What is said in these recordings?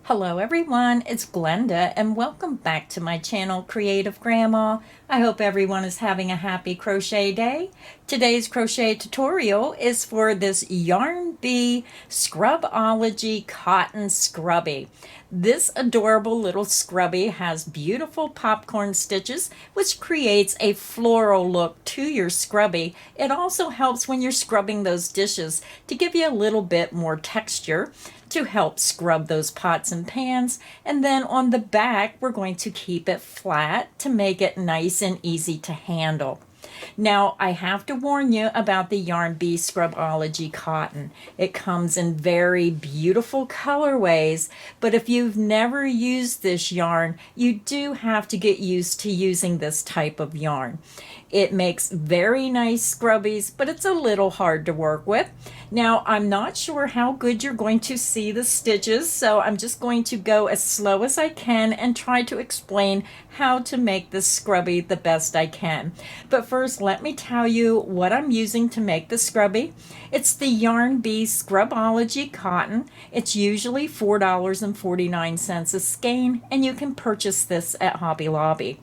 Hello everyone, it's Glenda and welcome back to my channel Creative Grandma. I hope everyone is having a happy crochet day. Today's crochet tutorial is for this Yarn Bee Scrub-ology cotton scrubby. This adorable little scrubby has beautiful popcorn stitches which creates a floral look to your scrubby. It also helps when you're scrubbing those dishes to give you a little bit more texture to help scrub those pots and pans. And then on the back, we're going to keep it flat to make it nice and easy to handle. Now, I have to warn you about the Yarn Bee Scrub-ology cotton. It comes in very beautiful colorways, but if you've never used this yarn, you do have to get used to using this type of yarn. It makes very nice scrubbies, but it's a little hard to work with. Now, I'm not sure how good you're going to see the stitches, so I'm just going to go as slow as I can and try to explain how to make this scrubby the best I can. But first, let me tell you what I'm using to make the scrubby. It's the Yarn Bee Scrub-ology cotton. It's usually $4.49 a skein, and you can purchase this at Hobby Lobby.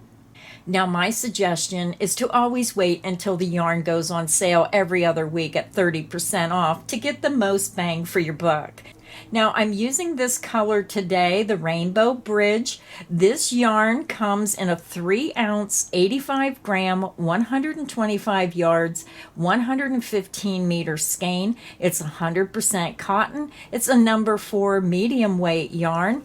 Now, my suggestion is to always wait until the yarn goes on sale every other week at 30% off to get the most bang for your buck. Now, I'm using this color today, the Rainbow Bridge. This yarn comes in a 3-ounce, 85-gram, 125 yards, 115-meter skein. It's 100% cotton. It's a number 4 medium weight yarn.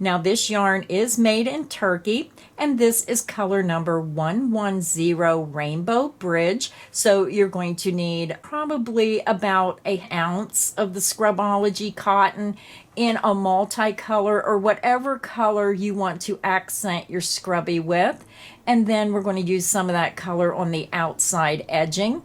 Now, this yarn is made in Turkey, and this is color number 110 Rainbow Bridge. So you're going to need probably about an ounce of the Scrub-ology cotton in a multicolor or whatever color you want to accent your scrubby with. And then we're going to use some of that color on the outside edging.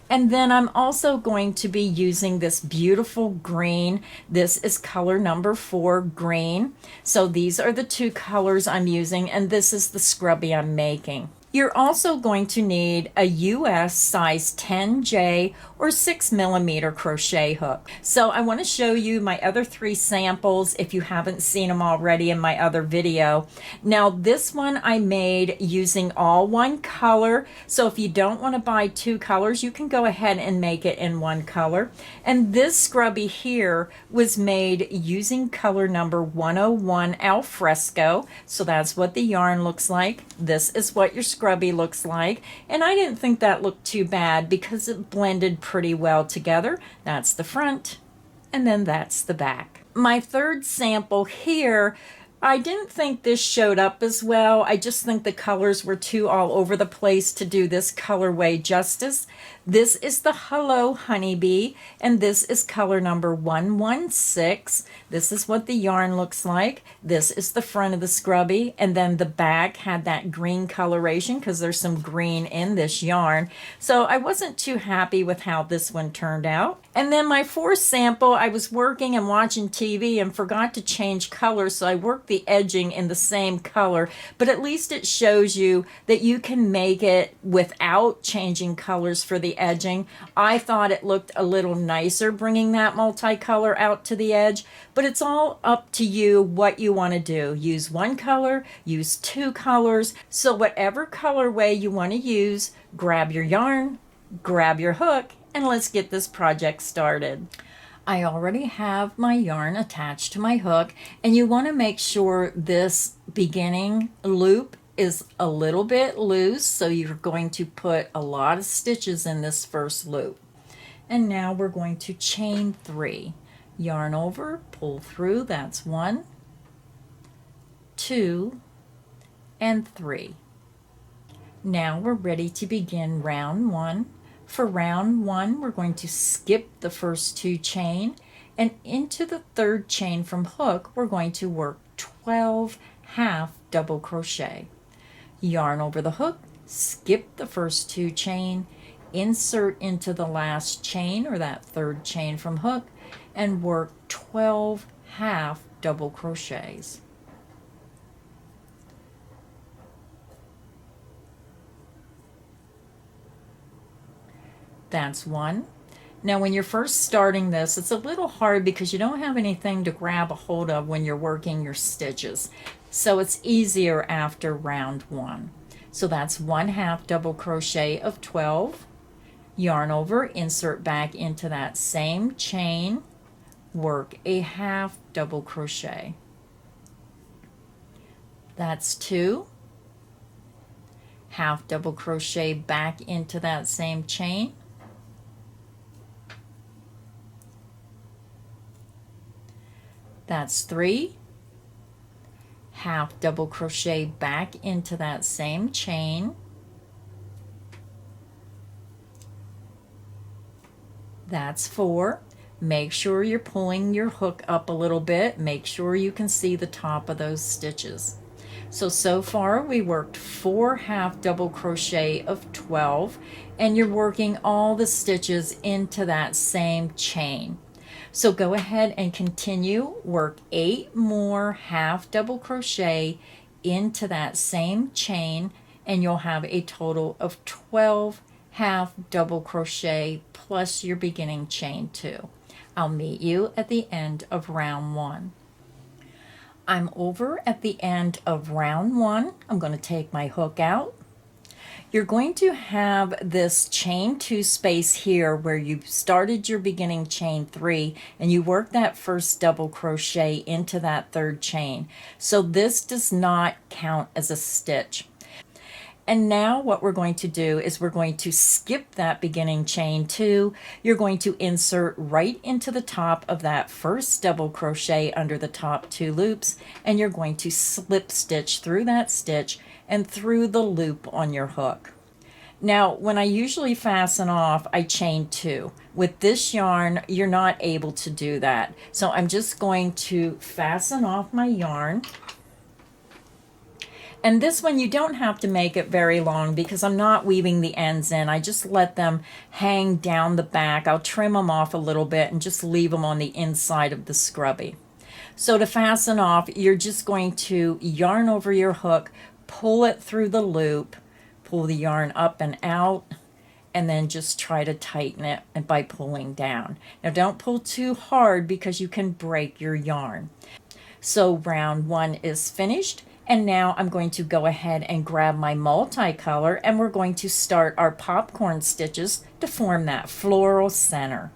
And then I'm also going to be using this beautiful green. This is color number 4 green. So these are the two colors I'm using, and this is the scrubby I'm making. You're also going to need a US size 10J or 6mm crochet hook. So I want to show you my other 3 samples if you haven't seen them already in my other video. Now, this one I made using all one color. So if you don't want to buy 2 colors, you can go ahead and make it in one color. And this scrubby here was made using color number 101 Alfresco. So that's what the yarn looks like. This is what your scrubby looks like, and I didn't think that looked too bad because it blended pretty well together. That's the front, and then that's the back. My third sample here, I didn't think this showed up as well. I just think the colors were too all over the place to do this colorway justice. This is the Hello Honeybee, and this is color number 116. This is what the yarn looks like. This is the front of the scrubby, and then the back had that green coloration because there's some green in this yarn. So I wasn't too happy with how this one turned out. And then my fourth sample, I was working and watching TV and forgot to change colors, so I worked the edging in the same color, but at least it shows you that you can make it without changing colors for the edging. I thought it looked a little nicer bringing that multicolor out to the edge, but it's all up to you what you want to do. Use one color, use 2 colors. So whatever colorway you want to use, grab your yarn, grab your hook, and let's get this project started. I already have my yarn attached to my hook, and you want to make sure this beginning loop is a little bit loose, so you're going to put a lot of stitches in this first loop. And now we're going to chain 3. Yarn over, pull through, that's 1, 2, and 3. Now we're ready to begin round 1. For round 1, we're going to skip the first 2 chain, and into the 3rd chain from hook, we're going to work 12 half double crochet. Yarn over the hook, skip the first 2 chain, insert into the last chain or that 3rd chain from hook, and work 12 half double crochets. That's 1. Now when you're first starting this, it's a little hard because you don't have anything to grab a hold of when you're working your stitches. So it's easier after round 1. So that's 1/2 double crochet of 12, yarn over, insert back into that same chain, work a 1/2 double crochet. That's 2, 1/2 double crochet back into that same chain, that's 3, 1/2 double crochet back into that same chain, that's 4. Make sure you're pulling your hook up a little bit. Make sure you can see the top of those stitches. So far we worked 4 1/2 double crochet of 12, and you're working all the stitches into that same chain. So go ahead and continue, work 8 more 1/2 double crochet into that same chain, and you'll have a total of 12 1/2 double crochet plus your beginning chain 2. I'll meet you at the end of round 1. I'm over at the end of round 1. I'm going to take my hook out. You're going to have this chain 2 space here where you started your beginning chain 3 and you work that first double crochet into that third chain. So this does not count as a stitch. And now what we're going to do is we're going to skip that beginning chain 2. You're going to insert right into the top of that first double crochet under the top 2 loops, and you're going to slip stitch through that stitch and through the loop on your hook. Now, when I usually fasten off, I chain 2. With this yarn, you're not able to do that. So I'm just going to fasten off my yarn. And this one, you don't have to make it very long because I'm not weaving the ends in. I just let them hang down the back. I'll trim them off a little bit and just leave them on the inside of the scrubby. So to fasten off, you're just going to yarn over your hook, pull it through the loop, pull the yarn up and out, and then just try to tighten it by pulling down. Now don't pull too hard because you can break your yarn. So round 1 is finished. And now I'm going to go ahead and grab my multicolor, and we're going to start our popcorn stitches to form that floral center.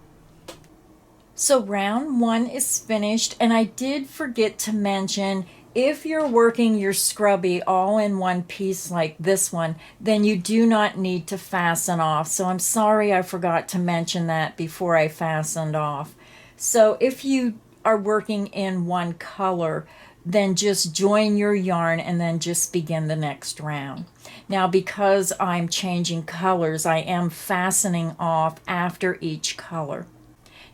So round 1 is finished, and I did forget to mention, if you're working your scrubby all in one piece like this one, then you do not need to fasten off. So I'm sorry I forgot to mention that before I fastened off. So if you are working in one color, then just join your yarn and then just begin the next round. Now, because I'm changing colors, I am fastening off after each color.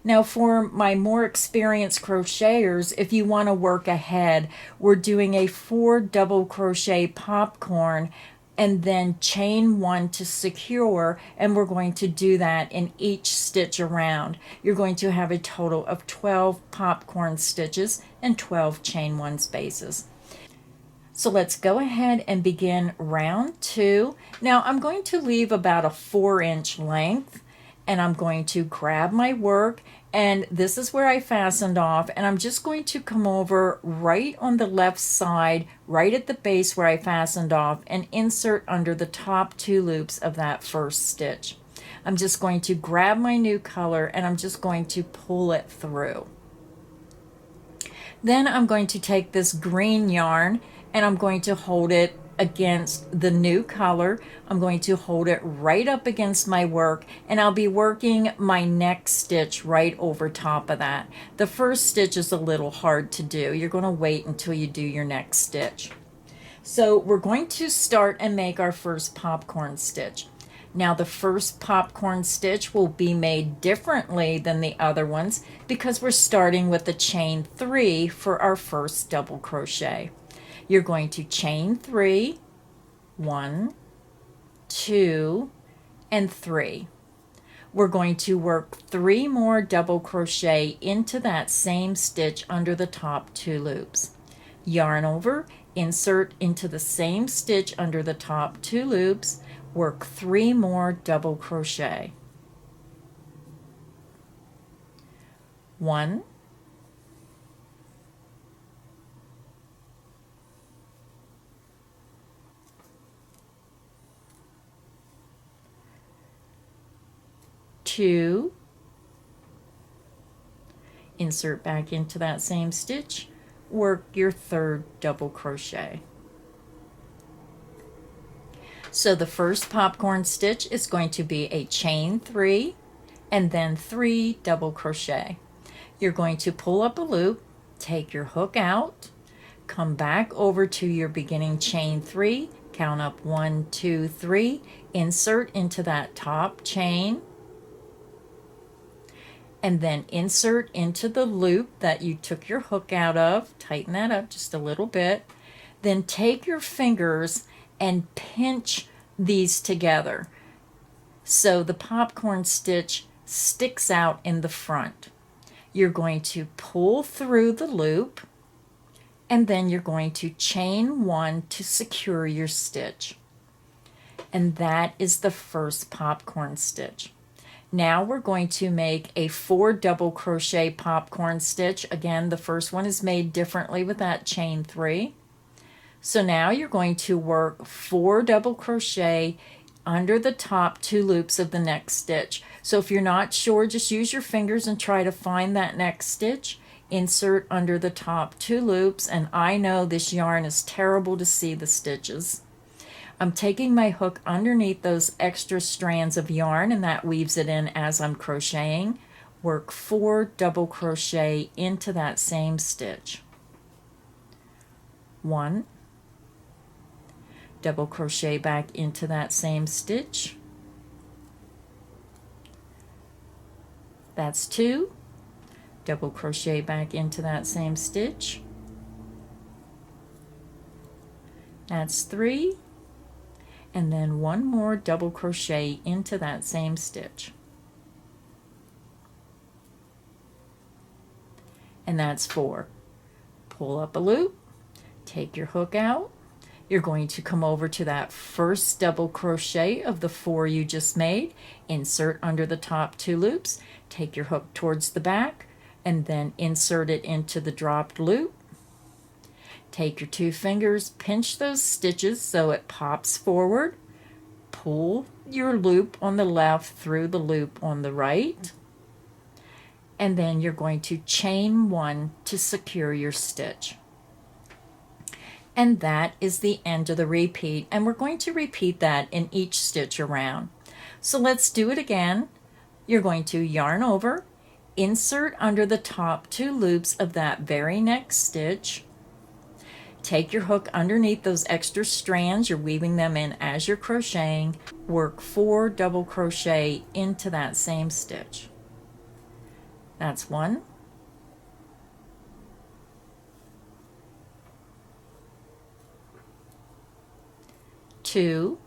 Now, for my more experienced crocheters, if you want to work ahead, we're doing a 4 double crochet popcorn and then chain 1 to secure, and we're going to do that in each stitch around. You're going to have a total of 12 popcorn stitches and 12 chain 1 spaces. So let's go ahead and begin round 2. Now I'm going to leave about a 4-inch length, and I'm going to grab my work, and this is where I fastened off, and I'm just going to come over right on the left side, right at the base where I fastened off, and insert under the top 2 loops of that first stitch. I'm just going to grab my new color, and I'm just going to pull it through. Then I'm going to take this green yarn, and I'm going to hold it against the new color. I'm going to hold it right up against my work, and I'll be working my next stitch right over top of that. The first stitch is a little hard to do. You're going to wait until you do your next stitch. So we're going to start and make our first popcorn stitch. Now the first popcorn stitch will be made differently than the other ones because we're starting with the chain 3 for our first double crochet. You're going to chain 3, 1, 2, and 3. We're going to work 3 more double crochet into that same stitch under the top 2 loops. Yarn over, insert into the same stitch under the top 2 loops, work 3 more double crochet. 1, 2, insert back into that same stitch, work your third double crochet. So the first popcorn stitch is going to be a chain 3 and then 3 double crochet. You're going to pull up a loop, take your hook out, come back over to your beginning chain 3, count up 1, 2, 3, insert into that top chain, and then insert into the loop that you took your hook out of. Tighten that up just a little bit. Then take your fingers and pinch these together so the popcorn stitch sticks out in the front. You're going to pull through the loop, and then you're going to chain 1 to secure your stitch. And that is the first popcorn stitch. Now we're going to make a 4 double crochet popcorn stitch. Again, the first one is made differently with that chain 3. So now you're going to work 4 double crochet under the top 2 loops of the next stitch. So if you're not sure, just use your fingers and try to find that next stitch. Insert under the top 2 loops, and I know this yarn is terrible to see the stitches. I'm taking my hook underneath those extra strands of yarn, and that weaves it in as I'm crocheting. Work 4 double crochet into that same stitch. 1, double crochet back into that same stitch. That's 2, double crochet back into that same stitch. That's 3, and then 1 more double crochet into that same stitch. And that's 4. Pull up a loop, take your hook out. You're going to come over to that first double crochet of the 4 you just made, insert under the top 2 loops, take your hook towards the back, and then insert it into the dropped loop. Take your 2 fingers, pinch those stitches so it pops forward, pull your loop on the left through the loop on the right, and then you're going to chain 1 to secure your stitch. And that is the end of the repeat, and we're going to repeat that in each stitch around. So let's do it again. You're going to yarn over, insert under the top 2 loops of that very next stitch, take your hook underneath those extra strands, you're weaving them in as you're crocheting, work 4 double crochet into that same stitch. That's 1, 2,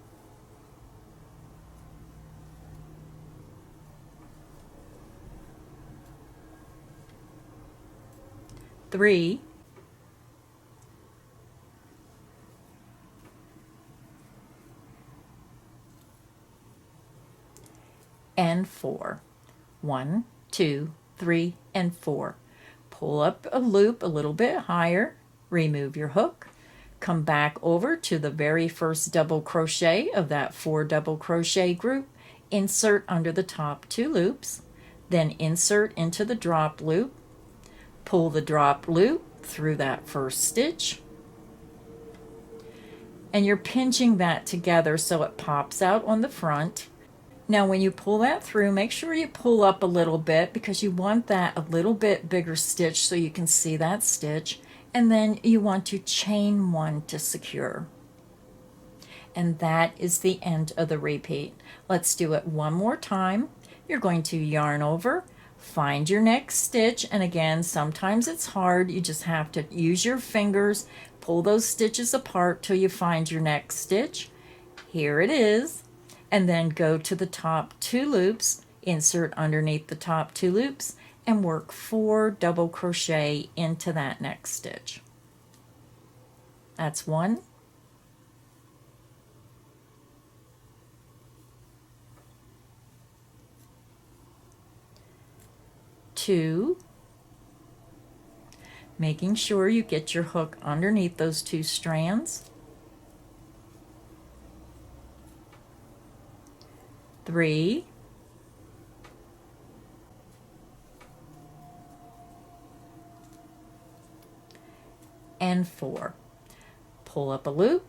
3, and 4. 1, 2, 3, and 4. Pull up a loop a little bit higher, remove your hook, come back over to the very first double crochet of that 4 double crochet group, insert under the top 2 loops, then insert into the drop loop, pull the drop loop through that first stitch, and you're pinching that together so it pops out on the front. Now when you pull that through, make sure you pull up a little bit because you want that a little bit bigger stitch so you can see that stitch, and then you want to chain 1 to secure. And that is the end of the repeat. Let's do it one more time. You're going to yarn over, find your next stitch, and again, sometimes it's hard. You just have to use your fingers, pull those stitches apart till you find your next stitch. Here it is. And then go to the top 2 loops, insert underneath the top 2 loops, and work 4 double crochet into that next stitch. That's 1, 2, making sure you get your hook underneath those 2 strands. 3, and 4. Pull up a loop,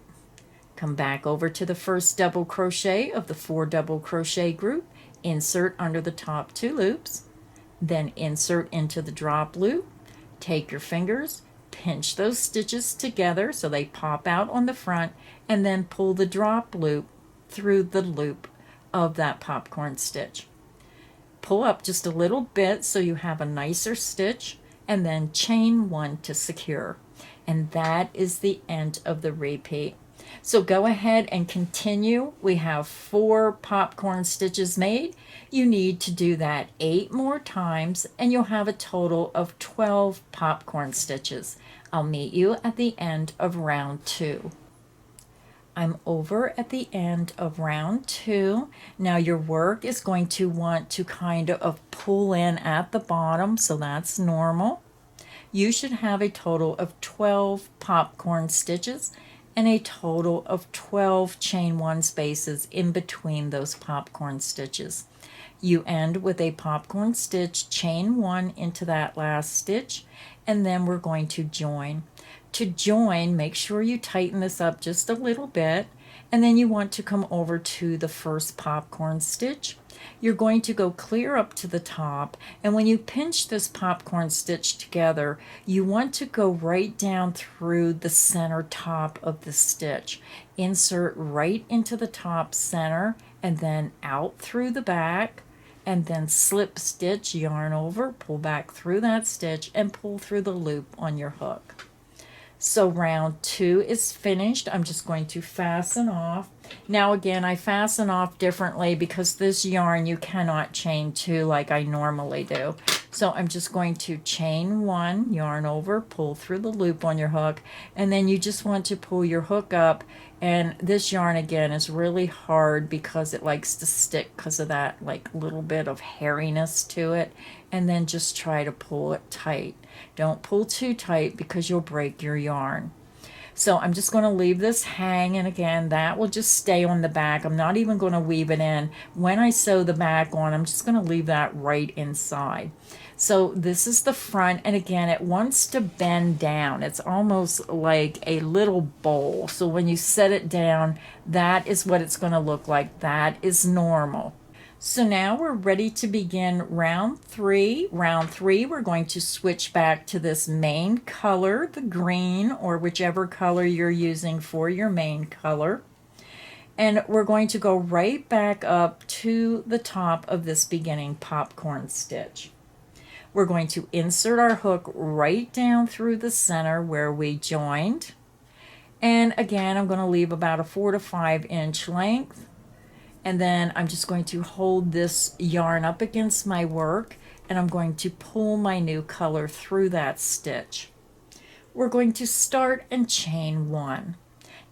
come back over to the first double crochet of the 4 double crochet group, insert under the top 2 loops, then insert into the drop loop, take your fingers, pinch those stitches together so they pop out on the front, and then pull the drop loop through the loop of that popcorn stitch. Pull up just a little bit so you have a nicer stitch, and then chain 1 to secure. And that is the end of the repeat. So go ahead and continue. We have 4 popcorn stitches made. You need to do that 8 more times and you'll have a total of 12 popcorn stitches. I'll meet you at the end of round 2. I'm over at the end of round 2. Now your work is going to want to kind of pull in at the bottom, so that's normal. You should have a total of 12 popcorn stitches and a total of 12 chain 1 spaces in between those popcorn stitches. You end with a popcorn stitch, chain 1 into that last stitch, and then we're going to join. To join, make sure you tighten this up just a little bit, and then you want to come over to the first popcorn stitch. You're going to go clear up to the top, and when you pinch this popcorn stitch together, you want to go right down through the center top of the stitch. Insert right into the top center and then out through the back, and then slip stitch, yarn over, pull back through that stitch and pull through the loop on your hook. So round 2 is finished. I'm just going to fasten off. Now again, I fasten off differently because this yarn you cannot chain 2 like I normally do. So I'm just going to chain 1, yarn over, pull through the loop on your hook, and then you just want to pull your hook up. And this yarn again is really hard because it likes to stick because of that like little bit of hairiness to it. And then just try to pull it tight. Don't pull too tight because you'll break your yarn. So I'm just going to leave this hang, and again that will just stay on the back. I'm not even going to weave it in. When I sew the back on, I'm just going to leave that right inside. So this is the front, and again it wants to bend down. It's almost like a little bowl. So when you set it down, that is what it's going to look like. That is normal. So now we're ready to begin round 3. Round 3, we're going to switch back to this main color, the green, or whichever color you're using for your main color. And we're going to go right back up to the top of this beginning popcorn stitch. We're going to insert our hook right down through the center where we joined. And again, I'm going to leave about a 4 to 5 inch length. And then I'm just going to hold this yarn up against my work, and I'm going to pull my new color through that stitch. We're going to start and chain 1.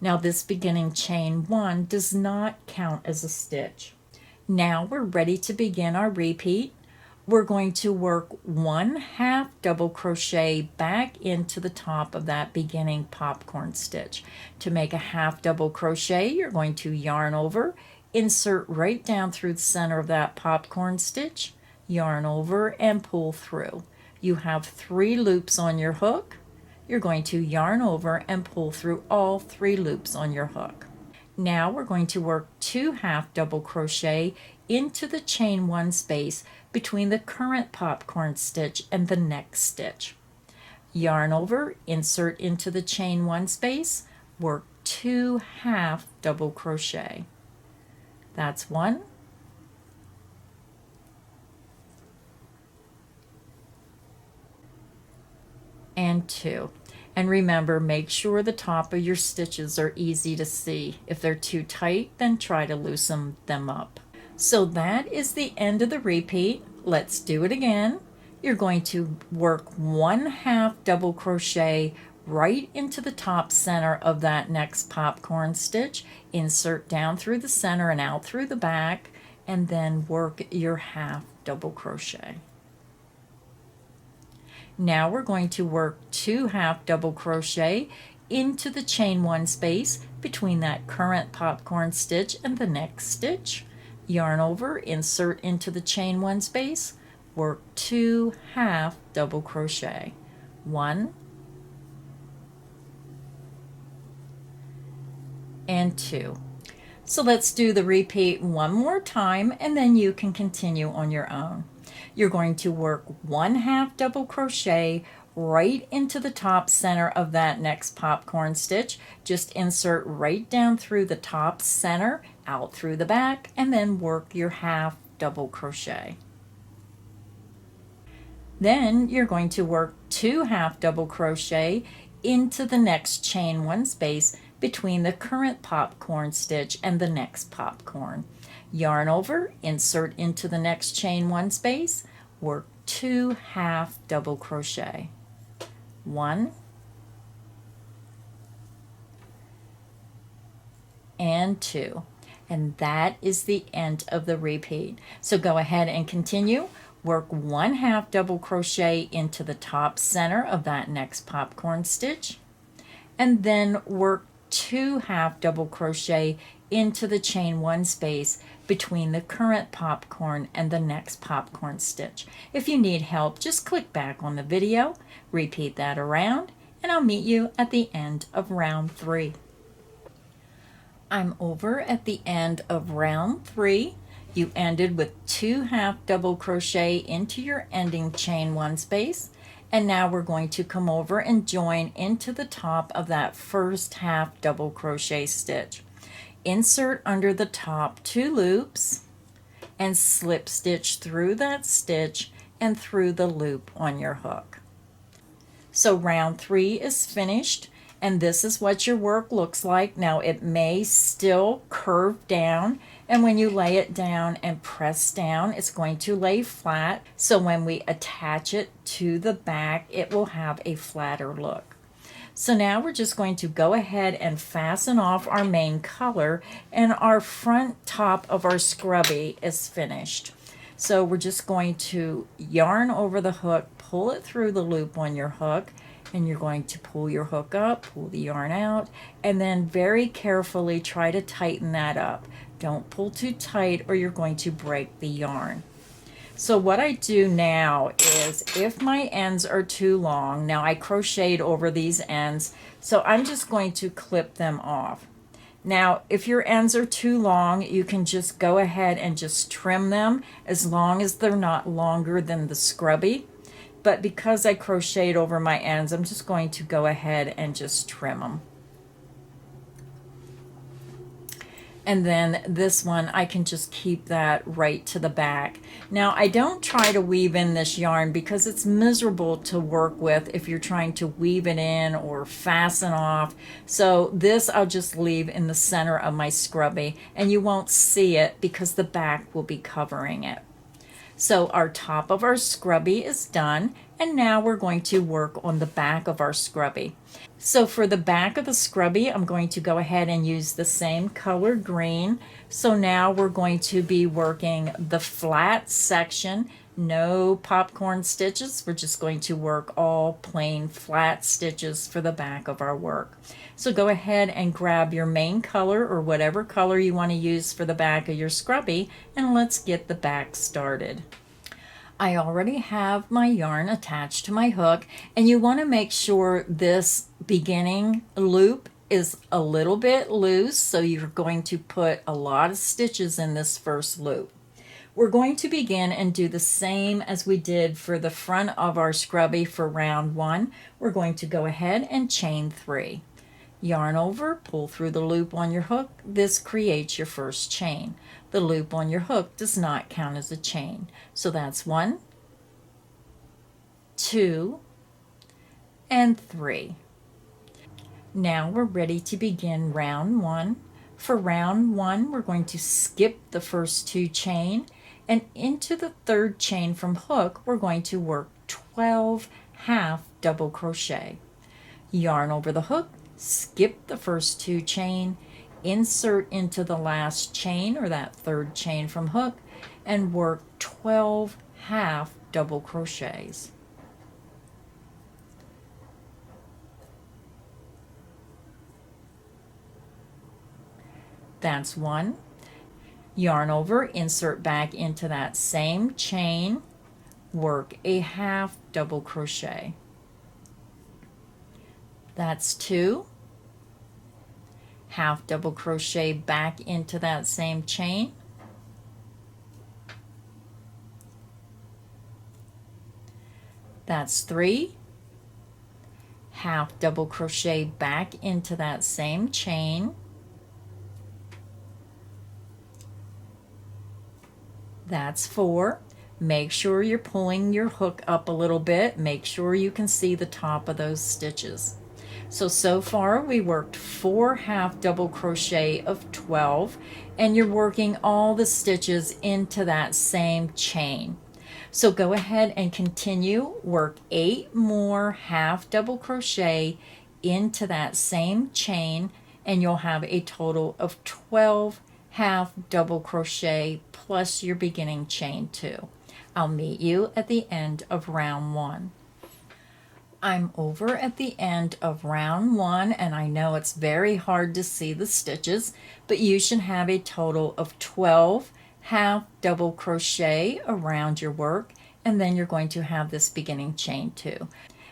Now this beginning chain 1 does not count as a stitch. Now we're ready to begin our repeat. We're going to work 1/2 double crochet back into the top of that beginning popcorn stitch. To make a 1/2 double crochet, you're going to yarn over, insert right down through the center of that popcorn stitch, yarn over and pull through. You have 3 loops on your hook. You're going to yarn over and pull through all 3 loops on your hook. Now we're going to work 2 1/2 double crochet into the chain 1 space between the current popcorn stitch and the next stitch. Yarn over, insert into the chain 1 space, work 2 1/2 double crochet. That's 1. And 2. And remember, make sure the top of your stitches are easy to see. If they're too tight, then try to loosen them up. So that is the end of the repeat. Let's do it again. You're going to work 1/2 double crochet right into the top center of that next popcorn stitch, insert down through the center and out through the back, and then work your 1/2 double crochet. Now we're going to work 2 half double crochet into the chain 1 space between that current popcorn stitch and the next stitch. Yarn over, insert into the chain 1 space, work 2 half double crochet. 1 and 2. So let's do the repeat one more time and then you can continue on your own. You're going to work 1 half double crochet right into the top center of that next popcorn stitch. Just insert right down through the top center, out through the back, and then work your half double crochet. Then you're going to work 2 half double crochet into the next chain 1 space between the current popcorn stitch and the next popcorn. Yarn over, insert into the next chain 1 space, work 2 half double crochet. 1 and 2. And that is the end of the repeat. So go ahead and continue. Work 1 half double crochet into the top center of that next popcorn stitch, and then work 2 half double crochet into the chain 1 space between the current popcorn and the next popcorn stitch. If you need help, just click back on the video, repeat that around, and I'll meet you at the end of round 3. I'm over at the end of round 3. You ended with 2 half double crochet into your ending chain 1 space, and now we're going to come over and join into the top of that first half double crochet stitch. Insert under the top 2 loops and slip stitch through that stitch and through the loop on your hook. So round 3 is finished, and this is what your work looks like. Now it may still curve down, and when you lay it down and press down, it's going to lay flat. So when we attach it to the back, it will have a flatter look. So now we're just going to go ahead and fasten off our main color, and our front top of our scrubby is finished. So we're just going to yarn over the hook, pull it through the loop on your hook, and you're going to pull your hook up, pull the yarn out, and then very carefully try to tighten that up. Don't pull too tight or you're going to break the yarn. So what I do now is, if my ends are too long, now I crocheted over these ends, so I'm just going to clip them off. Now, if your ends are too long, you can just go ahead and just trim them as long as they're not longer than the scrubby. But because I crocheted over my ends, I'm just going to go ahead and just trim them. And then this one, I can just keep that right to the back. Now, I don't try to weave in this yarn because it's miserable to work with if you're trying to weave it in or fasten off. So this I'll just leave in the center of my scrubby, and you won't see it because the back will be covering it. So our top of our scrubby is done, and now we're going to work on the back of our scrubby. So for the back of the scrubby, I'm going to go ahead and use the same color green. So now we're going to be working the flat section, no popcorn stitches. We're just going to work all plain flat stitches for the back of our work. So go ahead and grab your main color or whatever color you want to use for the back of your scrubby, and let's get the back started. I already have my yarn attached to my hook, and you want to make sure this beginning loop is a little bit loose, so you're going to put a lot of stitches in this first loop. We're going to begin and do the same as we did for the front of our scrubby for round 1. We're going to go ahead and chain 3. Yarn over, pull through the loop on your hook. This creates your first chain. The loop on your hook does not count as a chain. So that's 1, 2, and 3. Now we're ready to begin round 1. For round 1, we're going to skip the first 2 chain, and into the 3rd chain from hook, we're going to work 12 half double crochet. Yarn over the hook, skip the first 2 chain, insert into the last chain or that 3rd chain from hook, and work 12 half double crochets. That's one. Yarn over, insert back into that same chain, work a half double crochet. That's two. Half double crochet back into that same chain. That's three. Half double crochet back into that same chain. That's four. Make sure you're pulling your hook up a little bit. Make sure you can see the top of those stitches. So far we worked 4 half double crochet of 12, and you're working all the stitches into that same chain. So go ahead and continue, work 8 more half double crochet into that same chain, and you'll have a total of 12 half double crochet plus your beginning chain 2. I'll meet you at the end of round 1. I'm over at the end of round 1, and I know it's very hard to see the stitches, but you should have a total of 12 half double crochet around your work, and then you're going to have this beginning chain 2.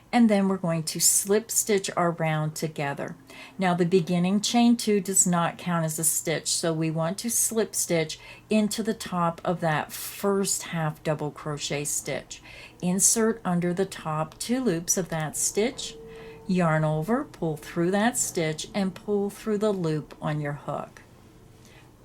And then we're going to slip stitch our round together. Now the beginning chain 2 does not count as a stitch, so we want to slip stitch into the top of that first half double crochet stitch. Insert under the top 2 loops of that stitch, yarn over, pull through that stitch, and pull through the loop on your hook.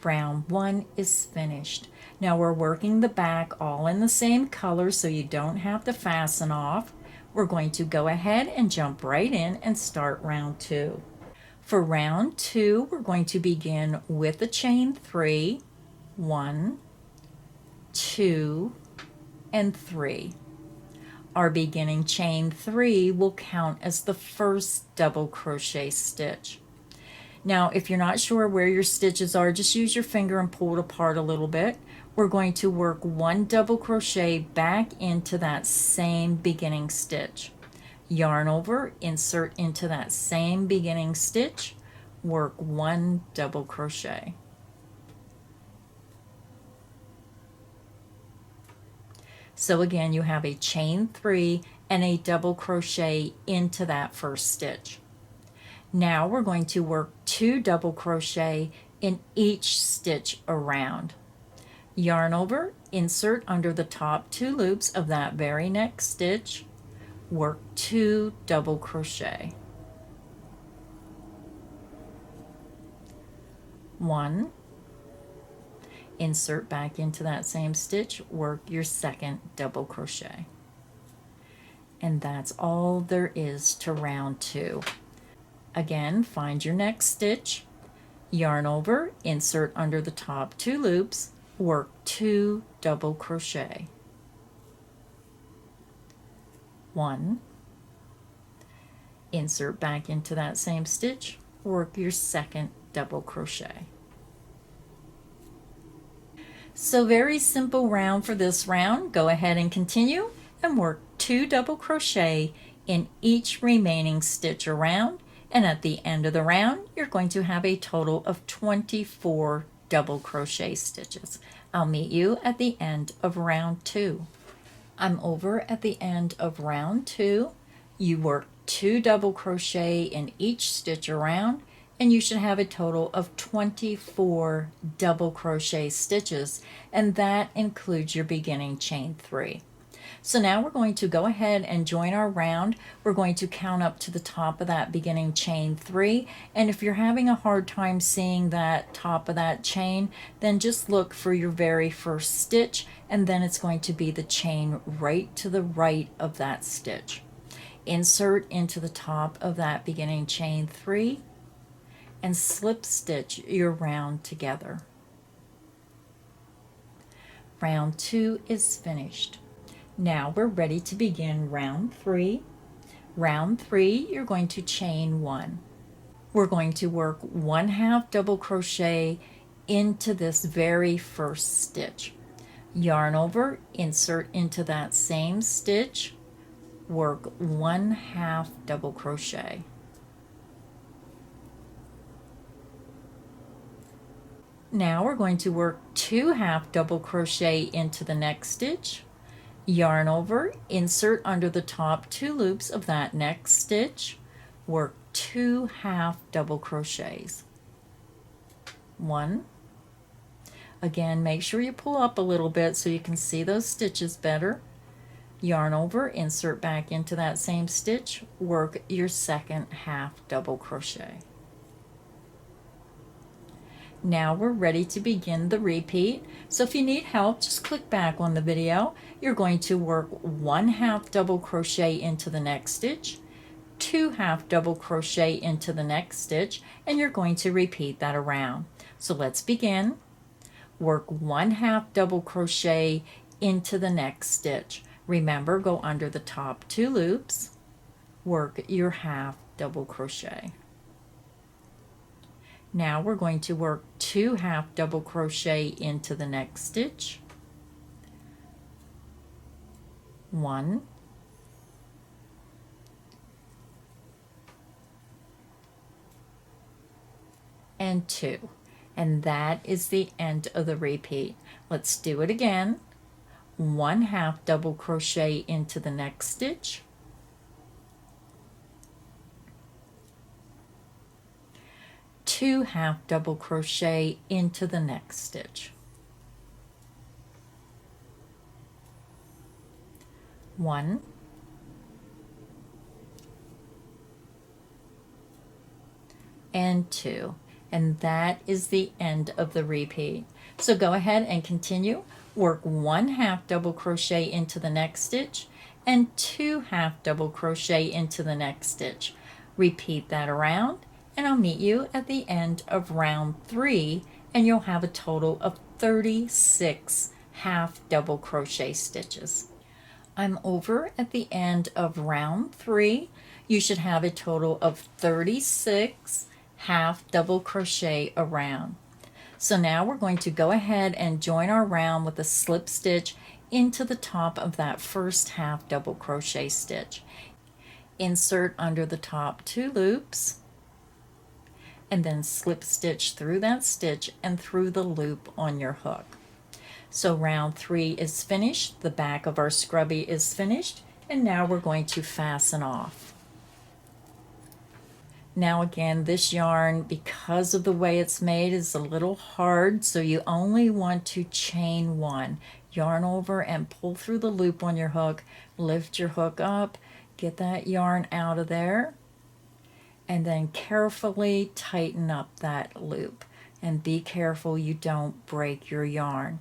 Round 1 is finished. Now we're working the back all in the same color so you don't have to fasten off. We're going to go ahead and jump right in and start round 2. For round 2, we're going to begin with the chain 3, 1, 2, and 3. Our beginning chain 3 will count as the first double crochet stitch. Now, if you're not sure where your stitches are, just use your finger and pull it apart a little bit. We're going to work 1 double crochet back into that same beginning stitch. Yarn over, insert into that same beginning stitch, work 1 double crochet. So again, you have a chain 3 and a double crochet into that first stitch. Now we're going to work 2 double crochet in each stitch around. Yarn over, insert under the top 2 loops of that very next stitch, work 2 double crochet. 1, insert back into that same stitch, work your second double crochet. And that's all there is to round 2. Again, find your next stitch, yarn over, insert under the top 2 loops, work 2 double crochet. 1, insert back into that same stitch, work your second double crochet. So very simple round for this round. Go ahead and continue and work 2 double crochet in each remaining stitch around, and at the end of the round you're going to have a total of 24 double crochet stitches. I'll meet you at the end of round 2. I'm over at the end of round 2. You work 2 double crochet in each stitch around, and you should have a total of 24 double crochet stitches, and that includes your beginning chain 3. So now we're going to go ahead and join our round. We're going to count up to the top of that beginning chain 3, and if you're having a hard time seeing that top of that chain, then just look for your very first stitch, and then it's going to be the chain right to the right of that stitch. Insert into the top of that beginning chain 3 and slip stitch your round together. Round 2 is finished. Now we're ready to begin round 3. Round 3, you're going to chain 1. We're going to work 1 half double crochet into this very first stitch. Yarn over, insert into that same stitch, work 1 half double crochet. Now we're going to work 2 half double crochet into the next stitch, yarn over, insert under the top 2 loops of that next stitch, work 2 half double crochets. 1. Again, make sure you pull up a little bit so you can see those stitches better. Yarn over, insert back into that same stitch, work your second half double crochet. Now we're ready to begin the repeat. So if you need help, just click back on the video. You're going to work 1 half double crochet into the next stitch, 2 half double crochet into the next stitch, and you're going to repeat that around. So let's begin. Work 1 half double crochet into the next stitch. Remember, go under the top 2 loops, work your half double crochet. Now we're going to work 2 half double crochet into the next stitch. 1, and 2. And that is the end of the repeat. Let's do it again. 1 half double crochet into the next stitch, 2 half double crochet into the next stitch, 1, and 2. And that is the end of the repeat. So go ahead and continue. Work 1 half double crochet into the next stitch and 2 half double crochet into the next stitch. Repeat that around, and I'll meet you at the end of round 3, and you'll have a total of 36 half double crochet stitches. I'm over at the end of round 3. You should have a total of 36 half double crochet around. So now we're going to go ahead and join our round with a slip stitch into the top of that first half double crochet stitch. Insert under the top 2 loops, and then slip stitch through that stitch and through the loop on your hook. So round 3 is finished, the back of our scrubby is finished, and now we're going to fasten off. Now again, this yarn, because of the way it's made, is a little hard, so you only want to chain 1. Yarn over and pull through the loop on your hook, lift your hook up, get that yarn out of there, and then carefully tighten up that loop. And be careful you don't break your yarn.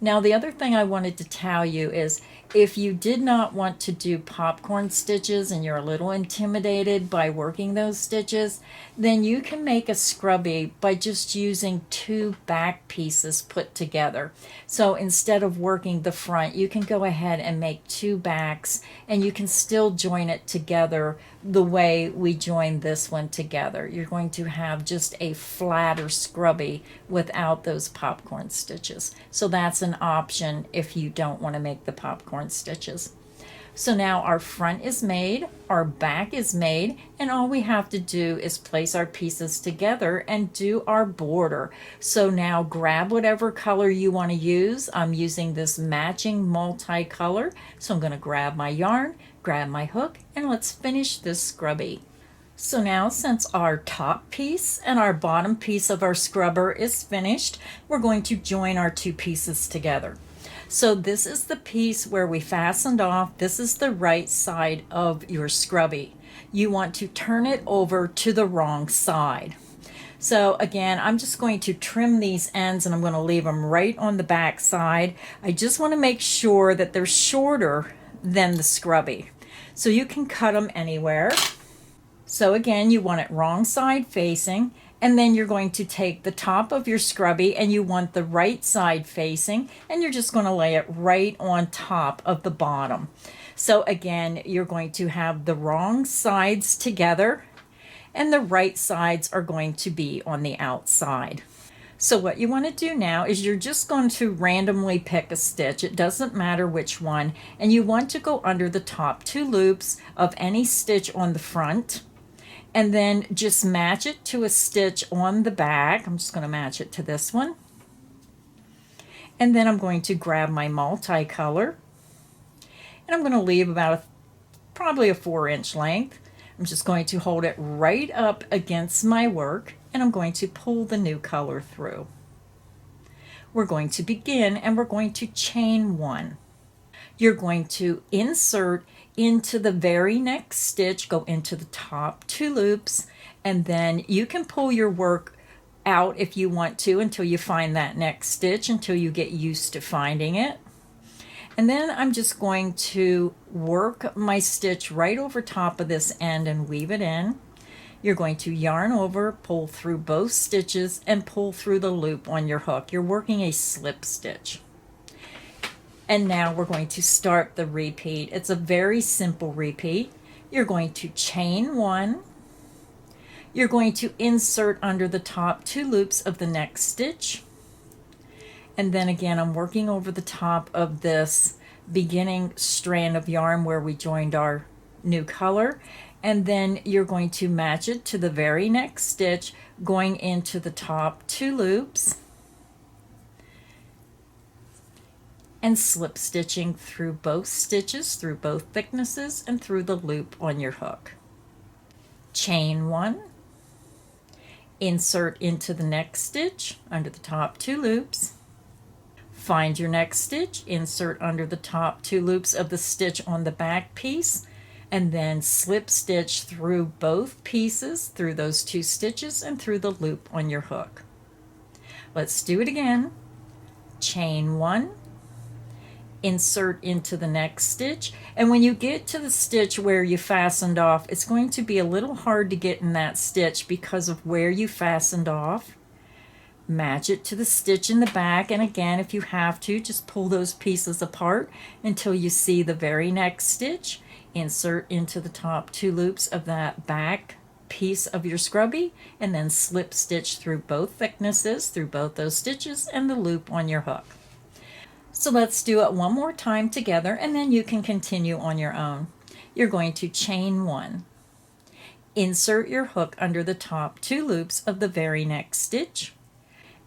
Now the other thing I wanted to tell you is, if you did not want to do popcorn stitches and you're a little intimidated by working those stitches, then you can make a scrubby by just using 2 back pieces put together. So instead of working the front, you can go ahead and make 2 backs, and you can still join it together the way we joined this one together. You're going to have just a flatter scrubby without those popcorn stitches. So that's an option if you don't want to make the popcorn stitches. So now our front is made, our back is made, and all we have to do is place our pieces together and do our border. So now grab whatever color you want to use. I'm using this matching multicolor, so I'm going to grab my yarn, grab my hook, and let's finish this scrubby. So now, since our top piece and our bottom piece of our scrubber is finished, we're going to join our 2 pieces together. So this is the piece where we fastened off. This is the right side of your scrubby. You want to turn it over to the wrong side. So again, I'm just going to trim these ends, and I'm going to leave them right on the back side. I just want to make sure that they're shorter than the scrubby. So you can cut them anywhere. So again, you want it wrong side facing, and then you're going to take the top of your scrubby and you want the right side facing, and you're just going to lay it right on top of the bottom. So again, you're going to have the wrong sides together, and the right sides are going to be on the outside. So what you want to do now is you're just going to randomly pick a stitch. It doesn't matter which one, and you want to go under the top 2 loops of any stitch on the front, and then just match it to a stitch on the back. I'm just going to match it to this one. And then I'm going to grab my multicolor, and I'm going to leave about probably a 4-inch length. I'm just going to hold it right up against my work, and I'm going to pull the new color through. We're going to begin, and we're going to chain 1. You're going to insert into the very next stitch, go into the top 2 loops, and then you can pull your work out if you want to until you find that next stitch, until you get used to finding it. And then I'm just going to work my stitch right over top of this end and weave it in. You're going to yarn over, pull through both stitches, and pull through the loop on your hook. You're working a slip stitch. And now we're going to start the repeat. It's a very simple repeat. You're going to chain 1. You're going to insert under the top 2 loops of the next stitch. And then again, I'm working over the top of this beginning strand of yarn where we joined our new color. And then you're going to match it to the very next stitch, going into the top 2 loops and slip stitching through both stitches, through both thicknesses, and through the loop on your hook. Chain 1. Insert into the next stitch under the top 2 loops. Find your next stitch, insert under the top 2 loops of the stitch on the back piece, and then slip stitch through both pieces, through those 2 stitches, and through the loop on your hook. Let's do it again. Chain 1. Insert into the next stitch, and when you get to the stitch where you fastened off, it's going to be a little hard to get in that stitch because of where you fastened off. Match it to the stitch in the back, and again, if you have to, just pull those pieces apart until you see the very next stitch. Insert into the top 2 loops of that back piece of your scrubby, and then slip stitch through both thicknesses, through both those stitches, and the loop on your hook. So let's do it one more time together, and then you can continue on your own. You're going to chain 1. Insert your hook under the top 2 loops of the very next stitch,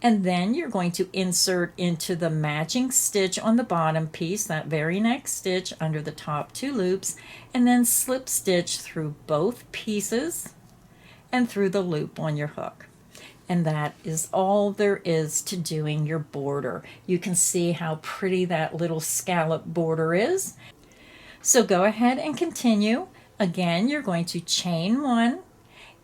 and then you're going to insert into the matching stitch on the bottom piece, that very next stitch under the top 2 loops, and then slip stitch through both pieces and through the loop on your hook. And that is all there is to doing your border. You can see how pretty that little scallop border is. So go ahead and continue. Again, you're going to chain 1,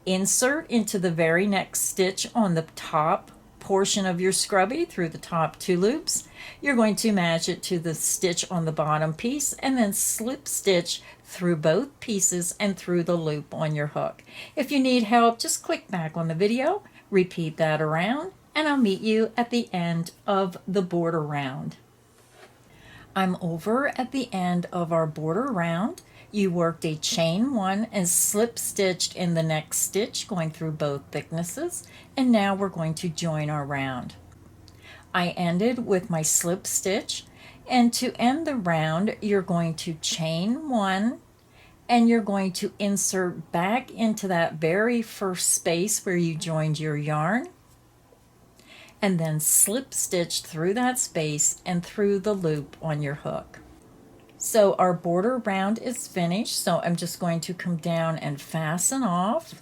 insert into the very next stitch on the top portion of your scrubby through the top 2 loops. You're going to match it to the stitch on the bottom piece, and then slip stitch through both pieces and through the loop on your hook. If you need help, just click back on the video, repeat that around, and I'll meet you at the end of the border round. I'm over at the end of our border round. You worked a chain 1 and slip stitched in the next stitch, going through both thicknesses, and now we're going to join our round. I ended with my slip stitch, and to end the round, you're going to chain 1, and you're going to insert back into that very first space where you joined your yarn, and then slip stitch through that space and through the loop on your hook. So our border round is finished, so I'm just going to come down and fasten off.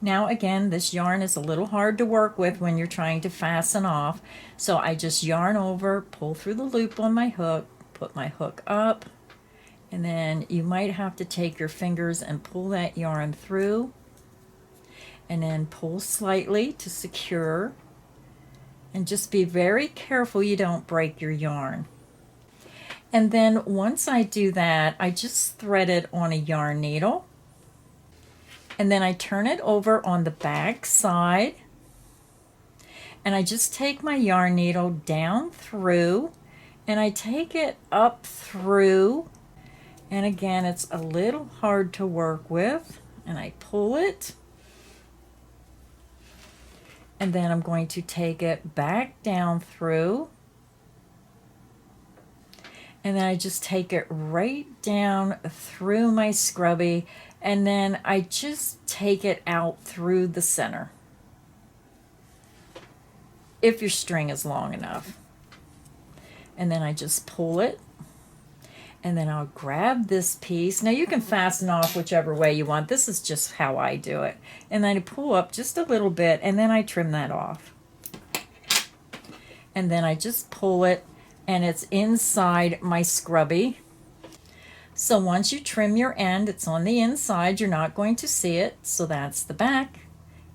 Now again, this yarn is a little hard to work with when you're trying to fasten off, so I just yarn over, pull through the loop on my hook, put my hook up, and then you might have to take your fingers and pull that yarn through, and then pull slightly to secure, and just be very careful you don't break your yarn. And then once I do that, I just thread it on a yarn needle, and then I turn it over on the back side, and I just take my yarn needle down through, and I take it up through, and again it's a little hard to work with, and I pull it, and then I'm going to take it back down through, and then I just take it right down through my scrubby, and then I just take it out through the center. if your string is long enough. And then I just pull it, and then I'll grab this piece. Now you can fasten off whichever way you want. This is just how I do it. And then I pull up just a little bit, and then I trim that off. And then I just pull it, and it's inside my scrubby. So once you trim your end, it's on the inside. You're not going to see it. So that's the back.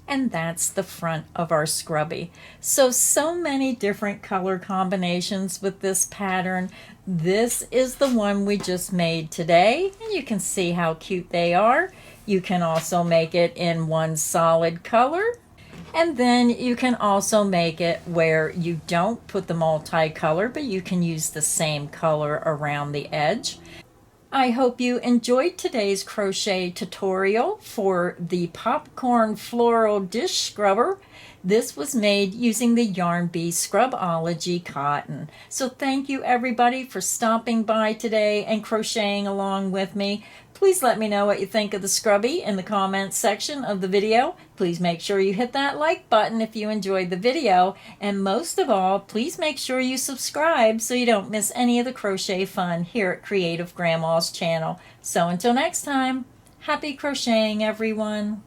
And that's the front of our scrubby. So many different color combinations with this pattern. This is the one we just made today, and you can see how cute they are. You can also make it in one solid color, and then you can also make it where you don't put the multicolor, but you can use the same color around the edge. I hope you enjoyed today's crochet tutorial for the popcorn floral dish scrubber. This was made using the Yarn Bee Scrub-ology cotton. So thank you everybody for stopping by today and crocheting along with me. Please let me know what you think of the scrubby in the comments section of the video. Please make sure you hit that like button if you enjoyed the video. And most of all, please make sure you subscribe so you don't miss any of the crochet fun here at Creative Grandma's channel. So until next time, happy crocheting everyone.